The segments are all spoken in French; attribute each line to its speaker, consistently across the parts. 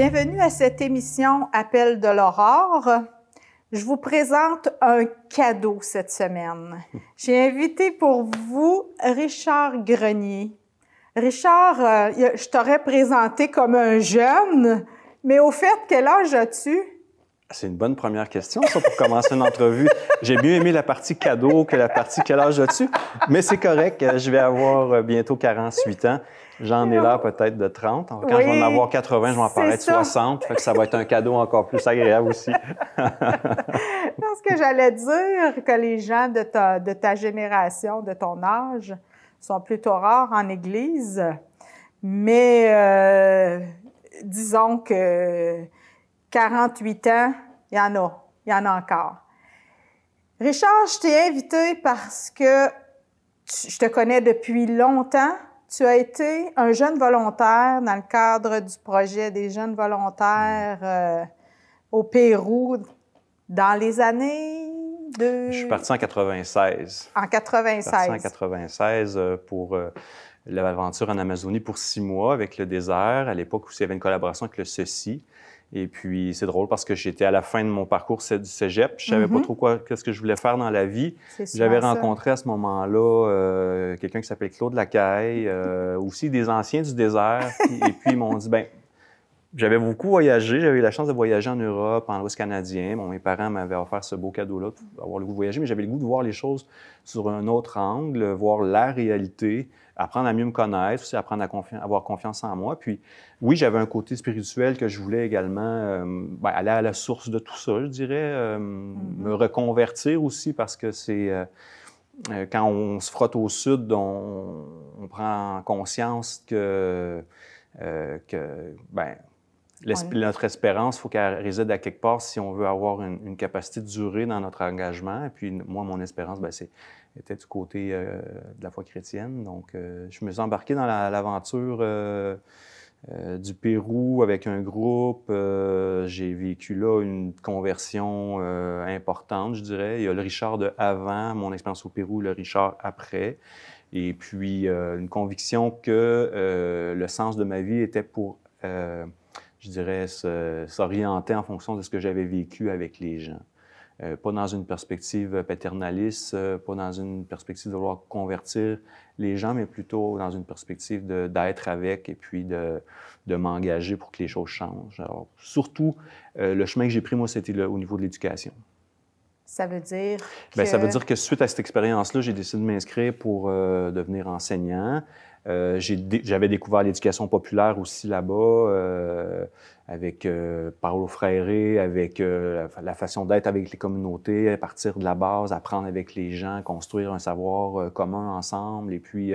Speaker 1: Bienvenue à cette émission Appel de l'Aurore. Je vous présente un cadeau cette semaine. J'ai invité pour vous Richard Grenier. Richard, je t'aurais présenté comme un jeune, mais au fait, quel âge as-tu?
Speaker 2: C'est une bonne première question, ça, pour commencer une entrevue. J'ai mieux aimé la partie cadeau que la partie quel âge as-tu, mais c'est correct. Je vais avoir bientôt 48 ans. J'en ai l'air peut-être de 30. Quand je vais en avoir 80, je vais en paraître 60. Fait que ça va être un cadeau encore plus agréable aussi.
Speaker 1: Parce que j'allais dire que les gens de ta génération, de ton âge, sont plutôt rares en Église. Mais disons que 48 ans, il y en a encore. Richard, je t'ai invité parce que je te connais depuis longtemps. Tu as été un jeune volontaire dans le cadre du projet des jeunes volontaires au Pérou dans les années de...
Speaker 2: Je suis parti en 96.
Speaker 1: En 96.
Speaker 2: Je suis parti en 96 pour l'aventure en Amazonie pour 6 mois avec le désert, à l'époque où il y avait une collaboration avec le CECI. Et puis, c'est drôle parce que j'étais à la fin de mon parcours du cégep. Je savais pas trop qu'est-ce que je voulais faire dans la vie. J'avais rencontré à ce moment-là quelqu'un qui s'appelait Claude Lacaille, aussi des anciens du désert. Et puis, ils m'ont dit, bien, j'avais beaucoup voyagé. J'avais eu la chance de voyager en Europe, en Ouest canadien. Bon, mes parents m'avaient offert ce beau cadeau-là, d'avoir le goût de voyager, mais j'avais le goût de voir les choses sur un autre angle, voir la réalité, apprendre à mieux me connaître, aussi apprendre à avoir confiance en moi. Puis, oui, j'avais un côté spirituel que je voulais également aller à la source de tout ça, je dirais, me reconvertir aussi parce que c'est... quand on se frotte au sud, on prend conscience que notre espérance, il faut qu'elle réside à quelque part si on veut avoir une capacité de durer dans notre engagement. Et puis, moi, mon espérance, était du côté de la foi chrétienne. Donc, je me suis embarqué dans l'aventure du Pérou avec un groupe. J'ai vécu là une conversion importante, je dirais. Il y a le Richard de avant, mon expérience au Pérou, le Richard après. Et puis, une conviction que le sens de ma vie était pour... je dirais, s'orienter en fonction de ce que j'avais vécu avec les gens. Pas dans une perspective paternaliste, pas dans une perspective de vouloir convertir les gens, mais plutôt dans une perspective d'être avec et puis de m'engager pour que les choses changent. Alors, surtout, le chemin que j'ai pris, moi, c'était au niveau de l'éducation.
Speaker 1: Ça veut dire
Speaker 2: que... ça veut dire que suite à cette expérience-là, j'ai décidé de m'inscrire pour devenir enseignant. J'avais découvert l'éducation populaire aussi là-bas, avec Paulo Freire, avec la façon d'être avec les communautés, à partir de la base, apprendre avec les gens, construire un savoir commun ensemble. Et puis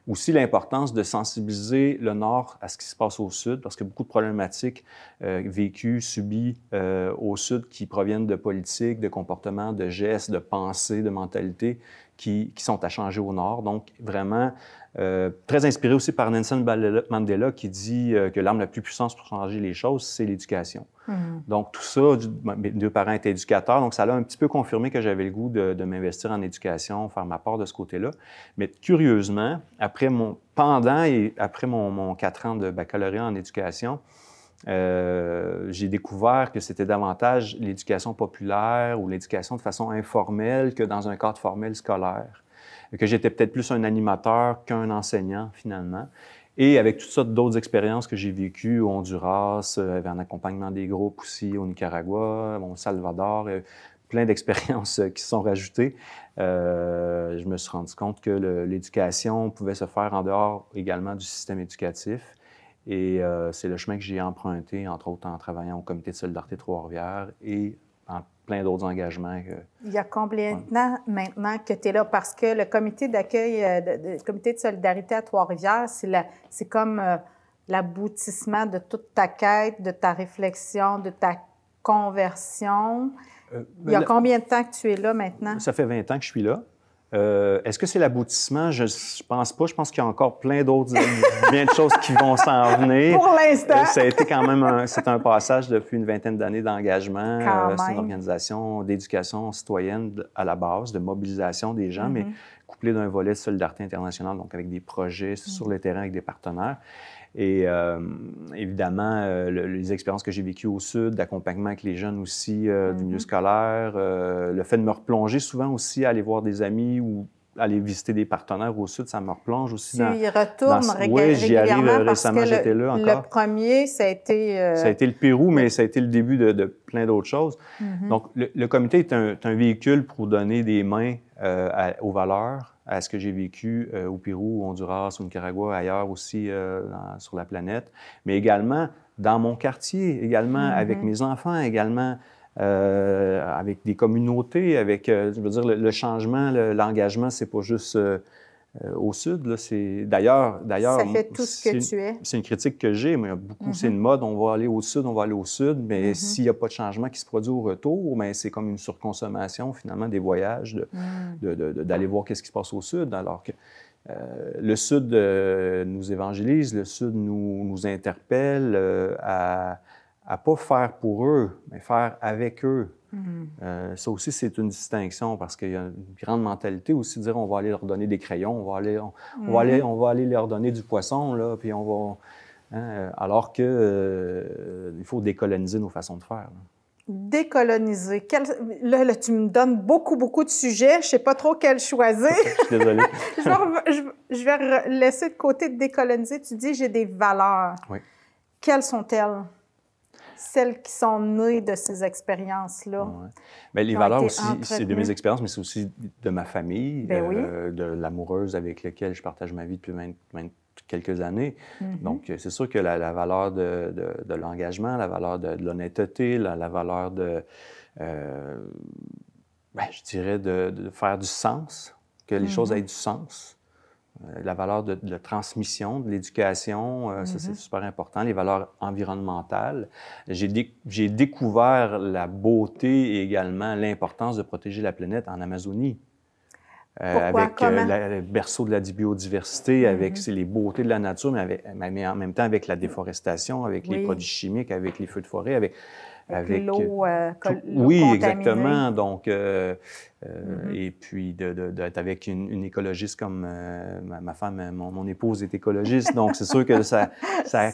Speaker 2: aussi l'importance de sensibiliser le Nord à ce qui se passe au Sud, parce que beaucoup de problématiques vécues, subies au Sud qui proviennent de politiques, de comportements, de gestes, de pensées, de mentalités qui sont à changer au Nord. Donc, vraiment... très inspiré aussi par Nelson Mandela qui dit que l'arme la plus puissante pour changer les choses, c'est l'éducation. Donc tout ça, mes 2 parents étaient éducateurs, donc ça l'a un petit peu confirmé que j'avais le goût de m'investir en éducation, faire ma part de ce côté-là. Mais curieusement, pendant et après mon 4 ans de baccalauréat en éducation, j'ai découvert que c'était davantage l'éducation populaire ou l'éducation de façon informelle que dans un cadre formel scolaire. Que j'étais peut-être plus un animateur qu'un enseignant, finalement. Et avec toutes sortes d'autres expériences que j'ai vécues au Honduras, en accompagnement des groupes aussi au Nicaragua, au Salvador, plein d'expériences qui se sont rajoutées. Je me suis rendu compte que l'éducation pouvait se faire en dehors également du système éducatif. Et c'est le chemin que j'ai emprunté, entre autres en travaillant au Comité de solidarité Trois-Rivières et en plein d'autres engagements.
Speaker 1: Il y a combien de temps maintenant que tu es là? Parce que le comité d'accueil, le comité de solidarité à Trois-Rivières, c'est comme l'aboutissement de toute ta quête, de ta réflexion, de ta conversion. Il y a combien de temps que tu es là maintenant?
Speaker 2: Ça fait 20 ans que je suis là. Est-ce que c'est l'aboutissement? Je pense pas. Je pense qu'il y a encore plein d'autres, bien de choses qui vont s'en venir.
Speaker 1: Pour l'instant.
Speaker 2: Ça a été quand même c'est un passage depuis une vingtaine d'années d'engagement. C'est une organisation d'éducation citoyenne à la base, de mobilisation des gens, mais couplée d'un volet de solidarité internationale, donc avec des projets sur le terrain avec des partenaires. Et évidemment, les expériences que j'ai vécues au Sud, d'accompagnement avec les jeunes aussi du milieu scolaire, le fait de me replonger souvent aussi, aller voir des amis ou aller visiter des partenaires au Sud, ça me replonge aussi
Speaker 1: tu y retournes
Speaker 2: oui, j'y arrive
Speaker 1: régulièrement parce
Speaker 2: récemment,
Speaker 1: que
Speaker 2: j'étais là encore.
Speaker 1: Le premier, ça a été...
Speaker 2: Ça a été le Pérou, mais ça a été le début de plein d'autres choses. Donc, le comité est un véhicule pour donner des mains aux valeurs, à ce que j'ai vécu au Pérou, au Honduras, au Nicaragua, ailleurs aussi sur la planète, mais également dans mon quartier, également avec mes enfants, également avec des communautés, avec, je veux dire, le changement, l'engagement, c'est pas juste au Sud. Là, d'ailleurs,
Speaker 1: ça fait tout ce que tu es.
Speaker 2: C'est une critique que j'ai, mais beaucoup, c'est une mode, on va aller au Sud, mais s'il n'y a pas de changement qui se produit au retour, mais c'est comme une surconsommation, finalement, des voyages, d'aller voir qu'est-ce qui se passe au Sud, alors que le Sud nous évangélise, le Sud nous interpelle à ne pas faire pour eux, mais faire avec eux. Ça aussi, c'est une distinction parce qu'il y a une grande mentalité aussi de dire on va aller leur donner des crayons, on va aller leur donner du poisson, là, puis on va... alors que il faut décoloniser nos façons de faire. Là.
Speaker 1: Décoloniser. Là, tu me donnes beaucoup de sujets. Je ne sais pas trop quel choisir.
Speaker 2: Je suis désolé.
Speaker 1: je vais laisser de côté de décoloniser. Tu dis j'ai des valeurs.
Speaker 2: Oui.
Speaker 1: Quelles sont-elles? Celles qui sont nées de ces expériences-là.
Speaker 2: Ouais. Bien, les valeurs aussi, c'est de mes expériences, mais c'est aussi de ma famille, de l'amoureuse avec laquelle je partage ma vie depuis quelques années. Donc, c'est sûr que la valeur de l'engagement, la valeur de l'honnêteté, la valeur de, je dirais, de faire du sens, que les choses aient du sens. La valeur de la transmission, de l'éducation, ça c'est super important. Les valeurs environnementales. J'ai découvert la beauté et également l'importance de protéger la planète en Amazonie. Avec le berceau de la biodiversité, avec les beautés de la nature, mais en même temps avec la déforestation, avec les produits chimiques, avec les feux de forêt, avec
Speaker 1: l'eau
Speaker 2: oui, exactement. Donc, et puis d'être avec une écologiste comme ma femme, mon épouse est écologiste, donc c'est sûr que ça
Speaker 1: t'a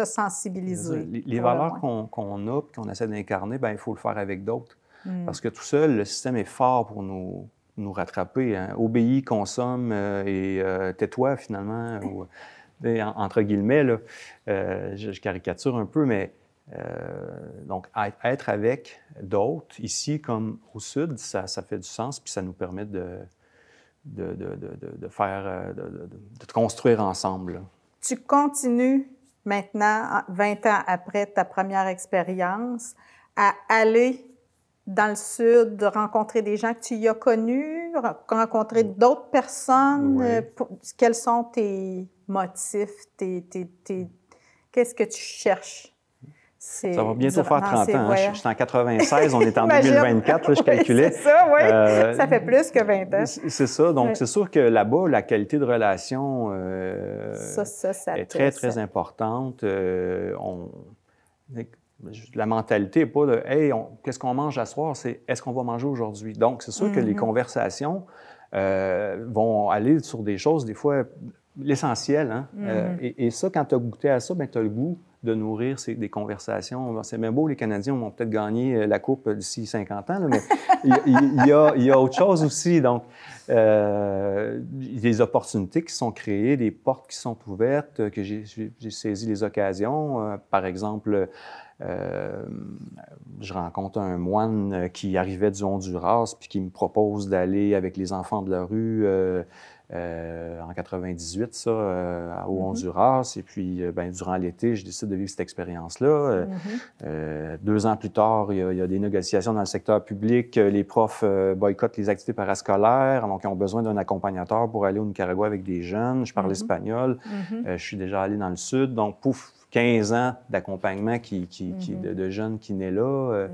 Speaker 1: sensibilisé.
Speaker 2: Les valeurs qu'on a et qu'on essaie d'incarner, bien, il faut le faire avec d'autres. Parce que tout seul, le système est fort pour nous rattraper. Hein. Obéis, consomme et tais-toi, finalement, entre guillemets. Là, je caricature un peu, mais donc, être avec d'autres, ici comme au Sud, ça fait du sens, puis ça nous permet de construire ensemble. Là.
Speaker 1: Tu continues maintenant, 20 ans après ta première expérience, à aller dans le Sud, de rencontrer des gens que tu y as connus, rencontrer d'autres personnes.
Speaker 2: Oui.
Speaker 1: Quels sont tes motifs? Qu'est-ce que tu cherches?
Speaker 2: Ça va bientôt faire 30 ans. Hein? Je suis en 96, on est en 2024, là, je calculais.
Speaker 1: C'est ça, oui. Ça fait plus que 20 ans.
Speaker 2: C'est ça. Donc, c'est sûr que là-bas, la qualité de relation est très, très importante. La mentalité n'est pas de « Hey, qu'est-ce qu'on mange à soir? » C'est « Est-ce qu'on va manger aujourd'hui? » Donc, c'est sûr que les conversations vont aller sur des choses, des fois, l'essentiel. Hein? Et ça, quand tu as goûté à ça, bien, tu as le goût de nourrir des conversations. C'est bien beau, les Canadiens vont peut-être gagner la Coupe d'ici 50 ans, là, mais il y a autre chose aussi. Donc, des opportunités qui sont créées, des portes qui sont ouvertes, que j'ai saisi les occasions. Par exemple, je rencontre un moine qui arrivait du Honduras puis qui me propose d'aller avec les enfants de la rue en 98, ça, au Honduras. Et puis, durant l'été, je décide de vivre cette expérience-là. 2 ans plus tard, il y a des négociations dans le secteur public. Les profs boycottent les activités parascolaires, donc ils ont besoin d'un accompagnateur pour aller au Nicaragua avec des jeunes. Je parle espagnol. Je suis déjà allé dans le Sud. Donc, 15 ans d'accompagnement de jeunes qui naissent là.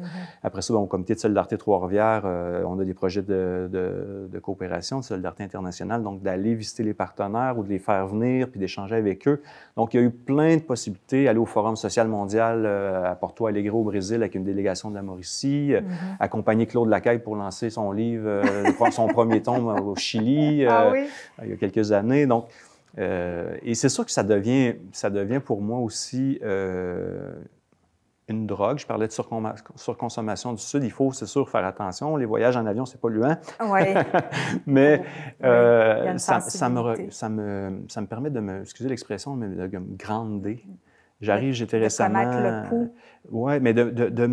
Speaker 2: Après ça, au comité de solidarité Trois-Rivières, on a des projets de coopération, de solidarité internationale, donc d'aller visiter les partenaires ou de les faire venir puis d'échanger avec eux. Donc, il y a eu plein de possibilités. Aller au Forum social mondial à Porto Alegre au Brésil avec une délégation de la Mauricie, accompagner Claude Lacaille pour lancer son livre, son premier tome au Chili il y a quelques années. Donc, Et c'est sûr que ça devient pour moi aussi une drogue. Je parlais de surconsommation du Sud. Il faut, c'est sûr, faire attention. Les voyages en avion, c'est polluant.
Speaker 1: Oui.
Speaker 2: Mais
Speaker 1: il y a une
Speaker 2: ça
Speaker 1: sensibilité.
Speaker 2: me permet de me, excusez l'expression, mais de me grander. J'arrive, j'étais
Speaker 1: de
Speaker 2: récemment...
Speaker 1: connaître le pouls.
Speaker 2: Oui, mais de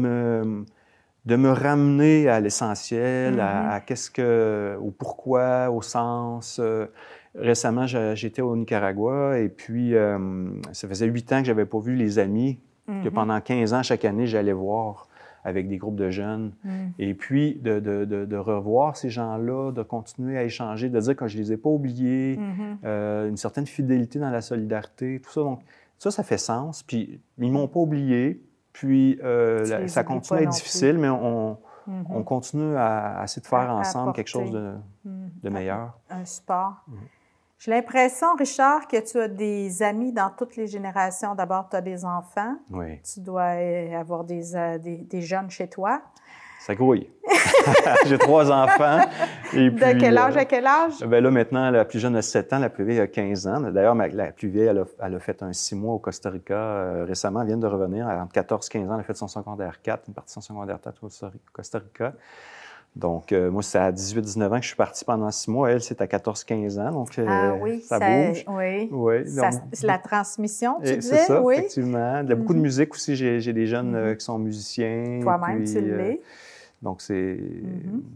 Speaker 2: me ramener à l'essentiel, à qu'est-ce que... au pourquoi, au sens... récemment, j'étais au Nicaragua et puis ça faisait 8 ans que je n'avais pas vu les amis que pendant 15 ans, chaque année, j'allais voir avec des groupes de jeunes. Et puis, de revoir ces gens-là, de continuer à échanger, de dire que je ne les ai pas oubliés, une certaine fidélité dans la solidarité, tout ça. Donc, ça fait sens. Puis, ils ne m'ont pas oublié. Puis, ça continue à être difficile, mais on continue à essayer de faire ensemble quelque chose de meilleur.
Speaker 1: Un support. J'ai l'impression, Richard, que tu as des amis dans toutes les générations. D'abord, tu as des enfants.
Speaker 2: Oui.
Speaker 1: Tu dois avoir des jeunes chez toi.
Speaker 2: Ça grouille. J'ai 3 enfants. Et puis,
Speaker 1: de quel âge à quel âge?
Speaker 2: Ben là, maintenant, la plus jeune a 7 ans, la plus vieille a 15 ans. D'ailleurs, la plus vieille, elle a fait un 6 mois au Costa Rica récemment. Elle vient de revenir. Entre 14 et 15 ans, elle a fait son secondaire 4, une partie de son secondaire 4 au Costa Rica. Donc, moi, c'est à 18-19 ans que je suis parti pendant 6 mois. Elle, c'est à 14-15 ans. Donc,
Speaker 1: oui,
Speaker 2: ça bouge.
Speaker 1: Oui.
Speaker 2: Oui.
Speaker 1: C'est la transmission, tu disais?
Speaker 2: C'est ça,
Speaker 1: oui.
Speaker 2: Effectivement. Il y a beaucoup de musique aussi. J'ai des jeunes qui sont musiciens.
Speaker 1: Toi-même, tu l'es.
Speaker 2: Donc,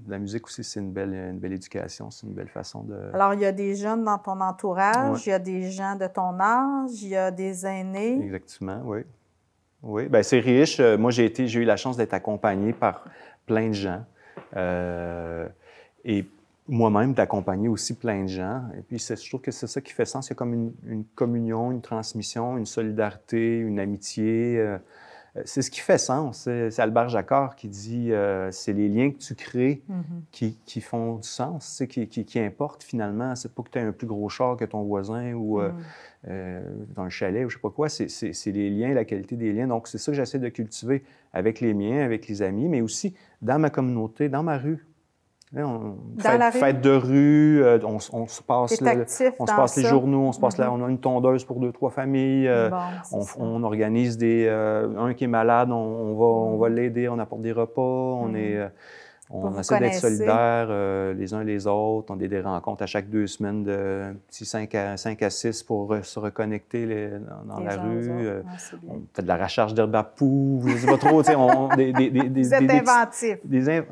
Speaker 2: la musique aussi, c'est une belle éducation. C'est une belle façon de...
Speaker 1: Alors, il y a des jeunes dans ton entourage, il y a des gens de ton âge, il y a des aînés.
Speaker 2: Exactement, oui. Oui, bien, c'est riche. Moi, j'ai eu la chance d'être accompagné par plein de gens. Et moi-même, d'accompagner aussi plein de gens. Et puis, je trouve que c'est ça qui fait sens. Il y a comme une communion, une transmission, une solidarité, une amitié. C'est ce qui fait sens. C'est Albert Jacquard qui dit c'est les liens que tu crées qui font du sens, qui importent finalement. C'est pas que tu aies un plus gros char que ton voisin ou dans un chalet ou je sais pas quoi. C'est les liens, la qualité des liens. Donc, c'est ça que j'essaie de cultiver avec les miens, avec les amis, mais aussi dans ma communauté, dans ma rue. Fête de rue, on se passe, les journaux, on a une tondeuse pour 2-3 familles, on organise un qui est malade, on va l'aider, on apporte des repas, on essaie d'être solidaires les uns les autres, on a des rencontres à chaque 2 semaines de petits 5 à 6 pour se reconnecter dans la rue. On fait de la recharge d'herbe à poux, je ne sais pas trop.
Speaker 1: Vous êtes inventif.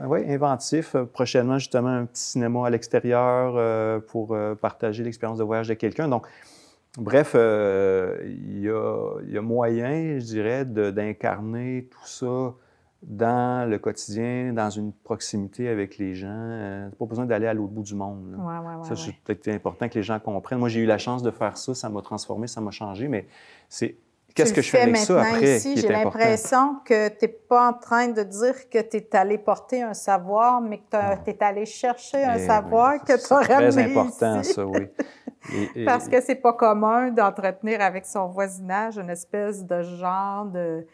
Speaker 2: Oui, inventif. Prochainement, justement, un petit cinéma à l'extérieur pour partager l'expérience de voyage de quelqu'un. Donc, bref, il y a moyen, je dirais, d'incarner tout ça dans le quotidien, dans une proximité avec les gens. Pas besoin d'aller à l'autre bout du monde. Ça, c'est peut-être important que les gens comprennent. Moi, j'ai eu la chance de faire ça. Ça m'a transformé, ça m'a changé, mais c'est... Qu'est-ce que je fais avec ça après?
Speaker 1: Ici, j'ai l'impression que tu n'es pas en train de dire que tu es allé porter un savoir, mais que tu es allé chercher un savoir que tu as ramené.
Speaker 2: C'est très important, ça, oui.
Speaker 1: Parce que c'est pas commun d'entretenir avec son voisinage une espèce de genre de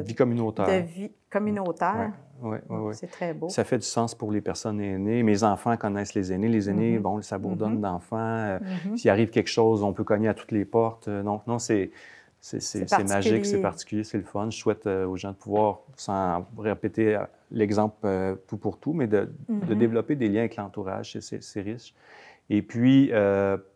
Speaker 2: vie communautaire.
Speaker 1: De vie communautaire.
Speaker 2: Oui.
Speaker 1: C'est très beau.
Speaker 2: Ça fait du sens pour les personnes aînées. Mes enfants connaissent les aînés. Les aînés, bon, ça bourdonne d'enfants. S'il arrive quelque chose, on peut cogner à toutes les portes. Donc, non, c'est magique, c'est particulier, c'est le fun. Je souhaite aux gens de pouvoir, sans répéter l'exemple tout pour tout, mais de développer des liens avec l'entourage. C'est riche. Et puis,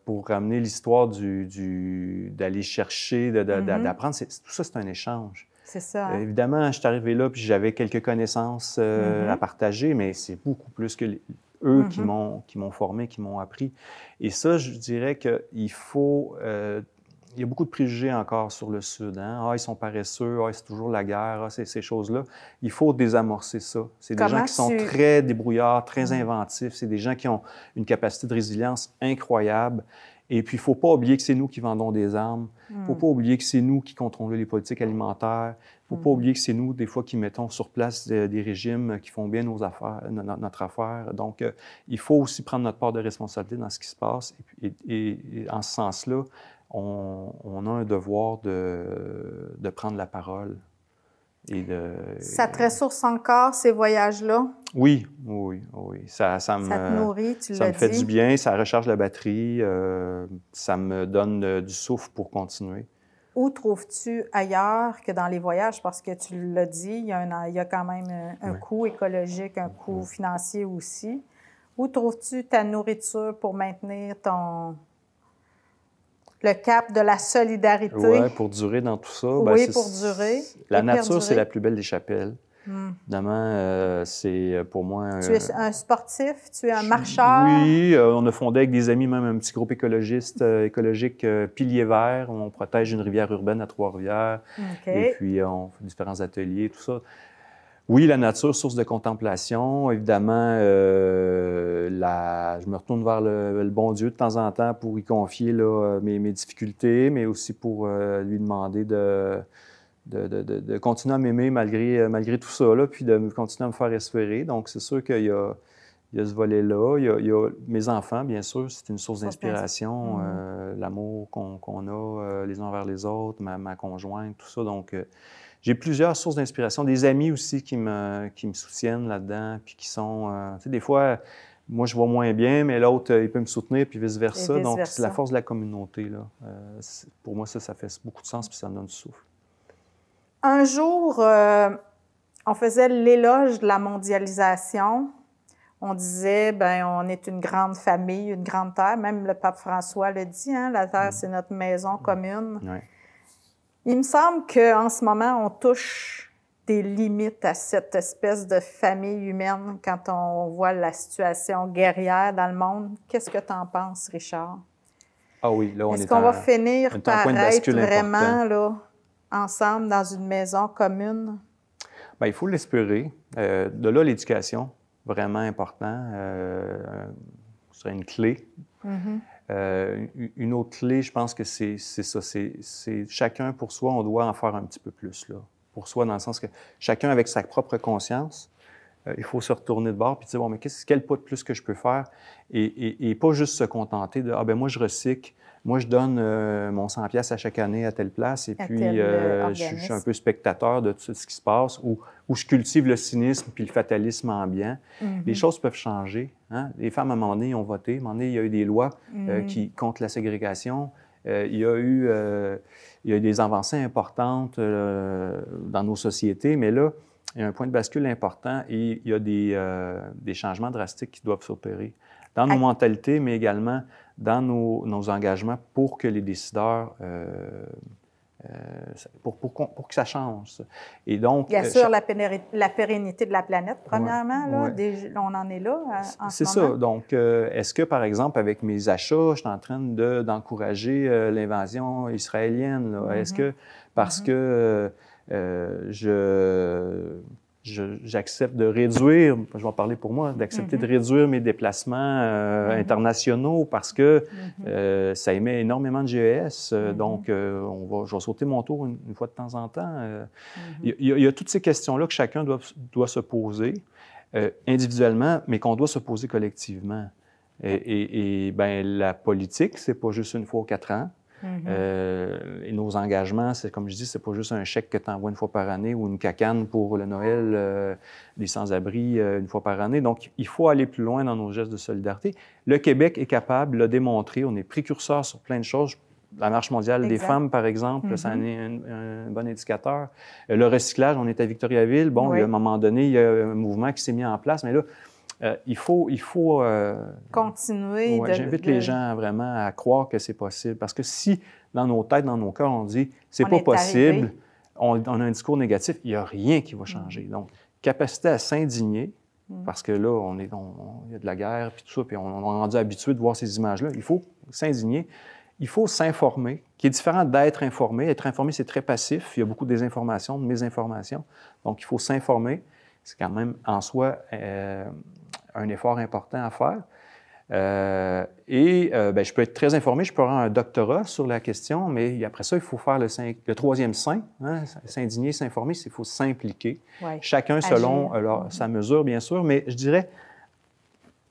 Speaker 2: pour ramener l'histoire d'aller chercher, d'apprendre, tout ça, c'est un échange.
Speaker 1: C'est ça.
Speaker 2: Évidemment, je suis arrivé là, puis j'avais quelques connaissances à partager, mais c'est beaucoup plus que eux qui m'ont formé, qui m'ont appris. Et ça, je dirais qu'il faut... il y a beaucoup de préjugés encore sur le Sud. Hein? Ils sont paresseux, c'est toujours la guerre, ces choses-là. Il faut désamorcer ça. C'est des gens qui sont très débrouillards, très inventifs. C'est des gens qui ont une capacité de résilience incroyable. Et puis, il ne faut pas oublier que c'est nous qui vendons des armes. Il ne faut pas oublier que c'est nous qui contrôlons les politiques alimentaires. Il ne faut pas oublier que c'est nous, des fois, qui mettons sur place des régimes qui font bien notre affaire. Donc, il faut aussi prendre notre part de responsabilité dans ce qui se passe. Et en ce sens-là, on a un devoir de prendre la parole.
Speaker 1: Ça te ressource encore, ces voyages-là?
Speaker 2: Oui, oui, oui. Ça
Speaker 1: te nourrit, tu l'as dit.
Speaker 2: Ça me fait du bien, ça recharge la batterie, ça me donne du souffle pour continuer.
Speaker 1: Où trouves-tu ailleurs que dans les voyages? Parce que tu l'as dit, il y a quand même un coût écologique, un coût financier aussi. Où trouves-tu ta nourriture pour maintenir le cap de la solidarité?
Speaker 2: Oui, pour durer dans tout ça.
Speaker 1: Oui, pour durer.
Speaker 2: La nature, c'est la plus belle des chapelles. Évidemment, c'est pour moi...
Speaker 1: Tu es un sportif? Tu es un marcheur?
Speaker 2: Oui, on a fondé avec des amis même un petit groupe écologique Piliers Verts. On protège une rivière urbaine à Trois-Rivières. Et puis, on fait différents ateliers, tout ça. Oui, la nature, source de contemplation. Évidemment, je me retourne vers le bon Dieu de temps en temps pour y confier là, mes difficultés, mais aussi pour lui demander de continuer à m'aimer malgré tout ça, là, puis de continuer à me faire espérer. Donc, c'est sûr qu'il y a ce volet-là. Il y a mes enfants, bien sûr, c'est une source d'inspiration. L'amour qu'on a les uns envers les autres, ma conjointe, tout ça. Donc, j'ai plusieurs sources d'inspiration. Des amis aussi qui me soutiennent là-dedans, puis qui sont... tu sais, des fois, moi, je vois moins bien, mais l'autre, il peut me soutenir, puis vice-versa. Donc, c'est la force de la communauté, là. Pour moi, ça fait beaucoup de sens, puis ça me donne du souffle.
Speaker 1: Un jour, on faisait l'éloge de la mondialisation. On disait, bien, on est une grande famille, une grande terre. Même le pape François le dit, hein, la terre, c'est notre maison commune.
Speaker 2: Ouais.
Speaker 1: Il me semble qu'en ce moment, on touche des limites à cette espèce de famille humaine quand on voit la situation guerrière dans le monde. Qu'est-ce que tu en penses, Richard?
Speaker 2: Ah oui, là,
Speaker 1: Est-ce qu'on va finir par être vraiment là, ensemble dans une maison commune?
Speaker 2: Bien, il faut l'espérer. De là, l'éducation, vraiment important. Ce serait une clé. Une autre clé, je pense que c'est ça. C'est chacun pour soi, on doit en faire un petit peu plus, là. Pour soi, dans le sens que chacun avec sa propre conscience, il faut se retourner de bord et dire, bon, mais quel pas de plus que je peux faire? Et pas juste se contenter de, ah ben moi, je recycle, moi, je donne mon 100$ à chaque année à telle place, et puis je suis un peu spectateur de tout ce qui se passe, ou je cultive le cynisme puis le fatalisme ambiant. Les choses peuvent changer. Hein? Les femmes, à un moment donné, ont voté. À un moment donné, il y a eu des lois contre la ségrégation. Il y a eu des avancées importantes dans nos sociétés, mais là, il y a un point de bascule important et il y a des changements drastiques qui doivent s'opérer dans nos mentalités, mais également dans nos engagements pour que les décideurs, pour que ça change. Et donc,
Speaker 1: bien sûr, la pérennité de la planète, premièrement, là, on en est là en ce moment.
Speaker 2: C'est ça. Donc, est-ce que, par exemple, avec mes achats, je suis en train d'encourager l'invasion israélienne? Là? Est-ce que, parce que j'accepte de réduire, je vais en parler pour moi, d'accepter de réduire mes déplacements internationaux parce que ça émet énormément de GES. Donc, je vais sauter mon tour une fois de temps en temps. Il y a toutes ces questions-là que chacun doit se poser individuellement, mais qu'on doit se poser collectivement. Et bien, la politique, c'est pas juste une fois aux 4 ans. Et nos engagements, c'est comme je dis, c'est pas juste un chèque que tu envoies une fois par année ou une cacane pour le Noël des sans-abri une fois par année. Donc, il faut aller plus loin dans nos gestes de solidarité. Le Québec est capable, l'a démontré, on est précurseur sur plein de choses. La Marche mondiale des femmes, par exemple, ça en est un bon indicateur. Le recyclage, on est à Victoriaville. Bon, à un moment donné, il y a un mouvement qui s'est mis en place, mais là, il faut
Speaker 1: continuer.
Speaker 2: J'invite les gens vraiment à croire que c'est possible. Parce que si, dans nos têtes, dans nos cœurs, on dit « c'est pas possible », on a un discours négatif, il n'y a rien qui va changer. Donc, capacité à s'indigner, parce que là, il y a de la guerre, puis tout ça, puis on est rendu habitué de voir ces images-là. Il faut s'indigner. Il faut s'informer, qui est différent d'être informé. Être informé, c'est très passif. Il y a beaucoup de désinformation, de mésinformation. Donc, il faut s'informer. C'est quand même, en soi, un effort important à faire. Je peux être très informé, je peux avoir un doctorat sur la question, mais après ça, il faut faire le troisième saint, hein, s'indigner, s'informer, il faut s'impliquer. Chacun selon sa mesure, bien sûr, mais je dirais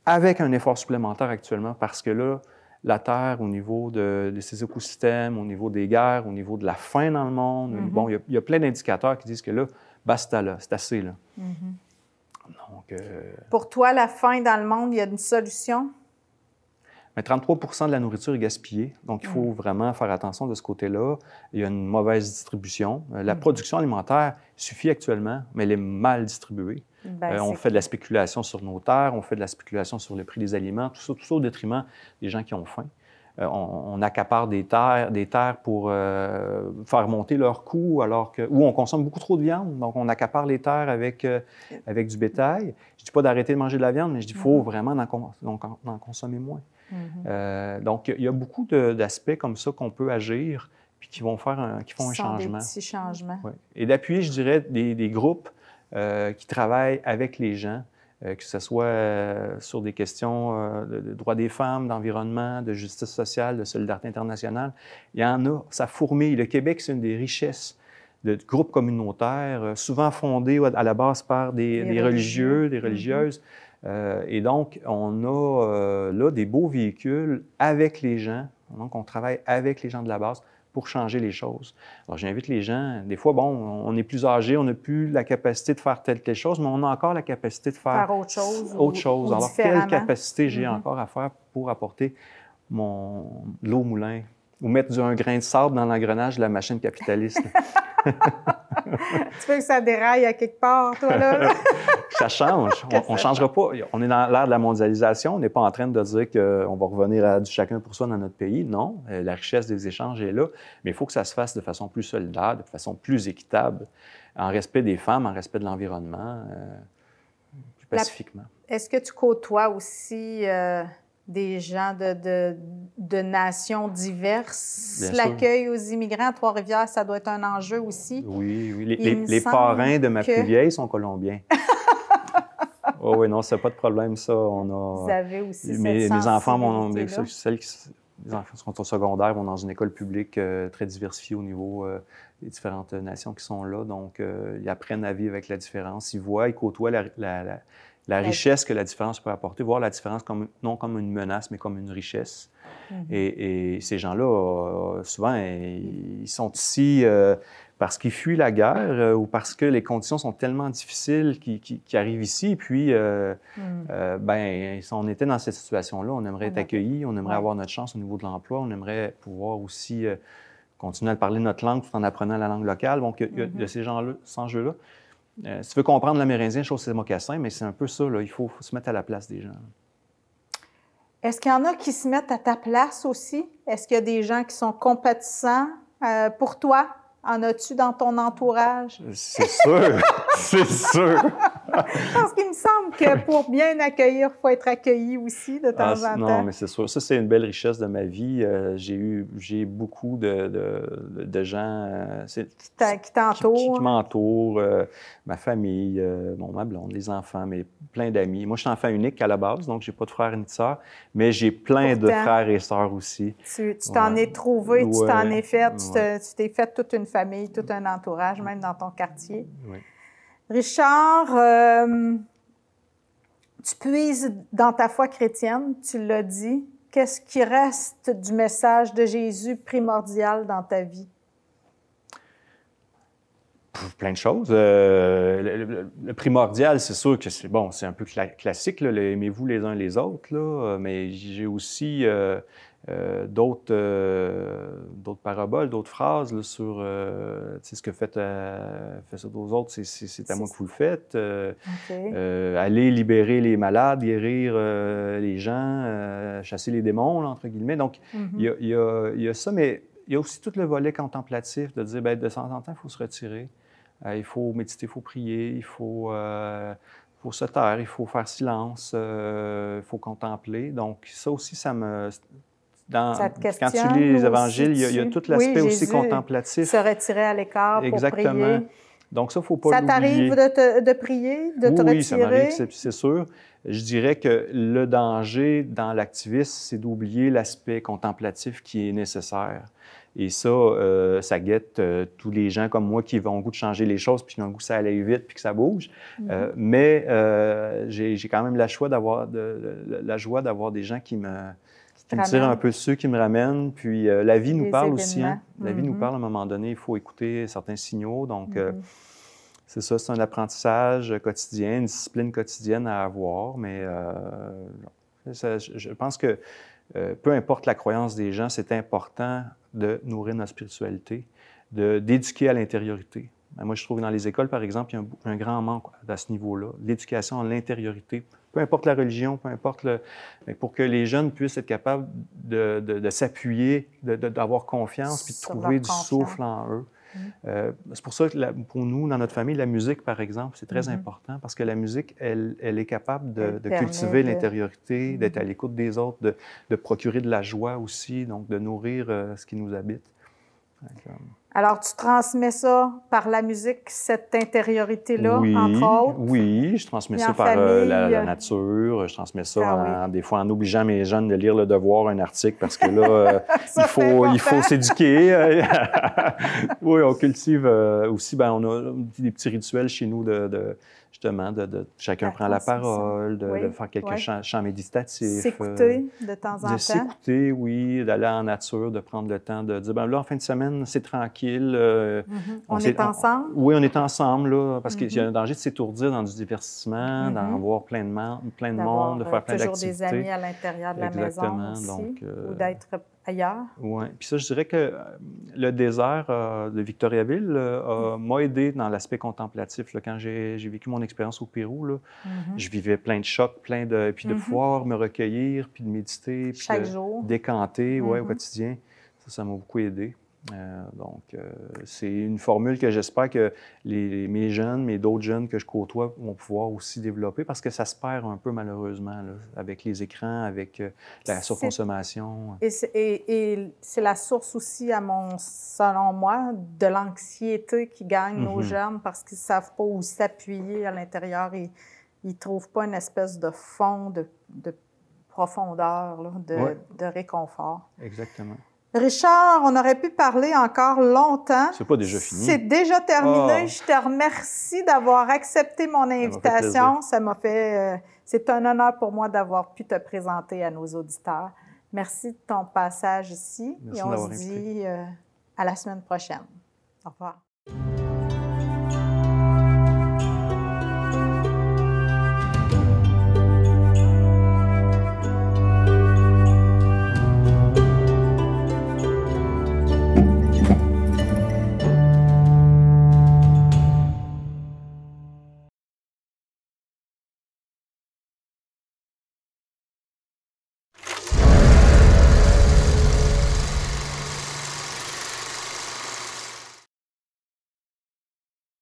Speaker 2: avec un effort supplémentaire actuellement, parce que là, la Terre, au niveau de ses écosystèmes, au niveau des guerres, au niveau de la faim dans le monde, bon, il y a plein d'indicateurs qui disent que là, basta là, c'est assez là. Donc,
Speaker 1: Pour toi, la faim dans le monde, il y a une solution?
Speaker 2: mais 33 de la nourriture est gaspillée. Donc, il faut vraiment faire attention de ce côté-là. Il y a une mauvaise distribution. La production alimentaire suffit actuellement, mais elle est mal distribuée. On fait de la spéculation sur nos terres, on fait de la spéculation sur le prix des aliments, tout ça au détriment des gens qui ont faim. On accapare des terres pour faire monter leurs coûts, ou on consomme beaucoup trop de viande. Donc, on accapare les terres avec du bétail. Je ne dis pas d'arrêter de manger de la viande, mais je dis qu'il faut vraiment en consommer moins. Donc, il y a beaucoup d'aspects comme ça qu'on peut agir puis qui font un changement.
Speaker 1: Des petits changements.
Speaker 2: Ouais. Et d'appuyer, je dirais, des groupes qui travaillent avec les gens, que ce soit sur des questions de droits des femmes, d'environnement, de justice sociale, de solidarité internationale. Il y en a, ça fourmille. Le Québec, c'est une des richesses de groupes communautaires, souvent fondés à la base par des religieux, des religieuses. Et donc, on a là des beaux véhicules avec les gens. Donc, on travaille avec les gens de la base pour changer les choses. Alors, j'invite les gens. Des fois, bon, on est plus âgé, on n'a plus la capacité de faire telle chose, mais on a encore la capacité de faire
Speaker 1: autre chose.
Speaker 2: Ou alors, quelle capacité j'ai encore à faire pour apporter l'eau au moulin ou mettre un grain de sable dans l'engrenage de la machine capitaliste?
Speaker 1: Tu veux que ça déraille à quelque part, toi, là?
Speaker 2: Ça change. On ne changera pas. On est dans l'ère de la mondialisation. On n'est pas en train de dire qu'on va revenir à du chacun pour soi dans notre pays. Non, la richesse des échanges est là. Mais il faut que ça se fasse de façon plus solidaire, de façon plus équitable, en respect des femmes, en respect de l'environnement, plus pacifiquement.
Speaker 1: Est-ce que tu côtoies aussi des gens de nations diverses? L'accueil aux immigrants à Trois-Rivières, ça doit être un enjeu aussi.
Speaker 2: Oui. Les parrains de ma plus vieille sont colombiens. Oh, oui, non, c'est pas de problème, ça.
Speaker 1: Vous avez aussi
Speaker 2: mes enfants, les enfants qui sont au secondaire vont dans une école publique très diversifiée au niveau des différentes nations qui sont là. Donc, ils apprennent à vivre avec la différence. Ils voient, ils côtoient la richesse que la différence peut apporter, voir la différence non comme une menace, mais comme une richesse. Et ces gens-là, souvent, ils sont ici parce qu'ils fuient la guerre ou parce que les conditions sont tellement difficiles qu'ils arrivent ici. Et puis, si on était dans cette situation-là, on aimerait être accueillis, on aimerait avoir notre chance au niveau de l'emploi, on aimerait pouvoir aussi continuer à parler notre langue tout en apprenant la langue locale. Donc, il y a ces gens-là, cet enjeu-là. Si tu veux comprendre l'Amérindien, chausse ses mocassins, mais c'est un peu ça, là. Il faut se mettre à la place des gens.
Speaker 1: Est-ce qu'il y en a qui se mettent à ta place aussi? Est-ce qu'il y a des gens qui sont compatissants pour toi? En as-tu dans ton entourage?
Speaker 2: C'est sûr! C'est sûr!
Speaker 1: Parce qu'il me semble que pour bien accueillir, il faut être accueilli aussi de temps en temps.
Speaker 2: Non, mais c'est sûr. Ça, c'est une belle richesse de ma vie. J'ai beaucoup de gens
Speaker 1: qui t'entourent.
Speaker 2: Qui m'entourent, ma famille, ma blonde, les enfants, mais plein d'amis. Moi, je suis enfant unique à la base, donc j'ai pas de frères ni de sœurs, mais j'ai plein de frères et sœurs aussi.
Speaker 1: Tu t'en es trouvé, tu t'en es fait, tu t'es fait toute une famille, tout un entourage, même dans ton quartier.
Speaker 2: Oui.
Speaker 1: Richard, tu puises dans ta foi chrétienne, tu l'as dit. Qu'est-ce qui reste du message de Jésus primordial dans ta vie?
Speaker 2: Plein de choses. Le primordial, c'est sûr que c'est un peu classique, là, aimez-vous les uns les autres, là, mais j'ai aussi d'autres paraboles, d'autres phrases là, sur ce que faites ça aux autres, c'est à moi que vous le faites. Aller libérer les malades, guérir les gens, chasser les démons, là, entre guillemets. Donc, il y a ça, mais il y a aussi tout le volet contemplatif de dire, de temps en temps, il faut se retirer. Il faut méditer, il faut prier, il faut se taire, il faut faire silence, il faut contempler. Donc, ça aussi, ça me... quand tu lis les évangiles, il y a tout l'aspect aussi contemplatif.
Speaker 1: Se retirer à l'écart pour prier.
Speaker 2: Donc, ça, il ne faut pas l'oublier.
Speaker 1: Ça t'arrive de prier, de te retirer?
Speaker 2: Oui, ça m'arrive, c'est sûr. Je dirais que le danger dans l'activisme, c'est d'oublier l'aspect contemplatif qui est nécessaire. Et ça, ça guette tous les gens comme moi qui ont le goût de changer les choses, puis qui ont le goût que ça aille vite, puis que ça bouge. Mais j'ai quand même la joie d'avoir des gens qui me tirent un peu dessus, qui me ramènent. Puis la vie nous parle aussi. Hein? La vie nous parle à un moment donné. Il faut écouter certains signaux. Donc, C'est ça, c'est un apprentissage quotidien, une discipline quotidienne à avoir, mais je pense que peu importe la croyance des gens, c'est important de nourrir notre spiritualité, d'éduquer à l'intériorité. Moi, je trouve que dans les écoles, par exemple, il y a un grand manque à ce niveau-là, l'éducation à l'intériorité. Peu importe la religion, peu importe mais pour que les jeunes puissent être capables de s'appuyer, d'avoir confiance, puis de trouver du souffle en eux. C'est pour ça que pour nous, dans notre famille, la musique, par exemple, c'est très important parce que la musique, elle est capable de cultiver l'intériorité, d'être à l'écoute des autres, de procurer de la joie aussi, donc de nourrir ce qui nous habite.
Speaker 1: Alors, tu transmets ça par la musique, cette intériorité-là, entre autres?
Speaker 2: Oui, je transmets ça par la nature, je transmets ça des fois en obligeant mes jeunes de lire Le Devoir, un article, parce que là, il faut s'éduquer. Oui, on cultive aussi, on a des petits rituels chez nous justement, chacun prend la parole, de faire quelques chants méditatifs.
Speaker 1: S'écouter de temps en temps.
Speaker 2: S'écouter, oui, d'aller en nature, de prendre le temps de dire, là, en fin de semaine, c'est tranquille.
Speaker 1: On est ensemble?
Speaker 2: Oui, on est ensemble, là, parce qu'il y a un danger de s'étourdir dans du divertissement, d'en voir plein de monde, de faire plein d'activités.
Speaker 1: Toujours des amis à l'intérieur de la maison aussi, donc, ou d'être ailleurs.
Speaker 2: Oui, puis ça, je dirais que le désert de Victoriaville m'a aidé dans l'aspect contemplatif. Là, quand j'ai vécu mon expérience au Pérou, là, je vivais plein de chocs, puis de pouvoir me recueillir, puis de méditer, puis
Speaker 1: chaque jour.
Speaker 2: Décanter au quotidien. Ça m'a beaucoup aidé. Donc, c'est une formule que j'espère que mes jeunes, mais d'autres jeunes que je côtoie vont pouvoir aussi développer parce que ça se perd un peu malheureusement là, avec les écrans, avec la surconsommation.
Speaker 1: Et c'est la source aussi, selon moi, de l'anxiété qui gagne nos jeunes parce qu'ils ne savent pas où s'appuyer à l'intérieur et ils ne trouvent pas une espèce de fond, de profondeur, là, de réconfort.
Speaker 2: Exactement.
Speaker 1: Richard, on aurait pu parler encore longtemps.
Speaker 2: C'est pas déjà fini.
Speaker 1: C'est déjà terminé. Je te remercie d'avoir accepté mon invitation. Ça m'a fait c'est un honneur pour moi d'avoir pu te présenter à nos auditeurs. Merci de ton passage ici.
Speaker 2: Merci
Speaker 1: et on se dit à la semaine prochaine. Au revoir.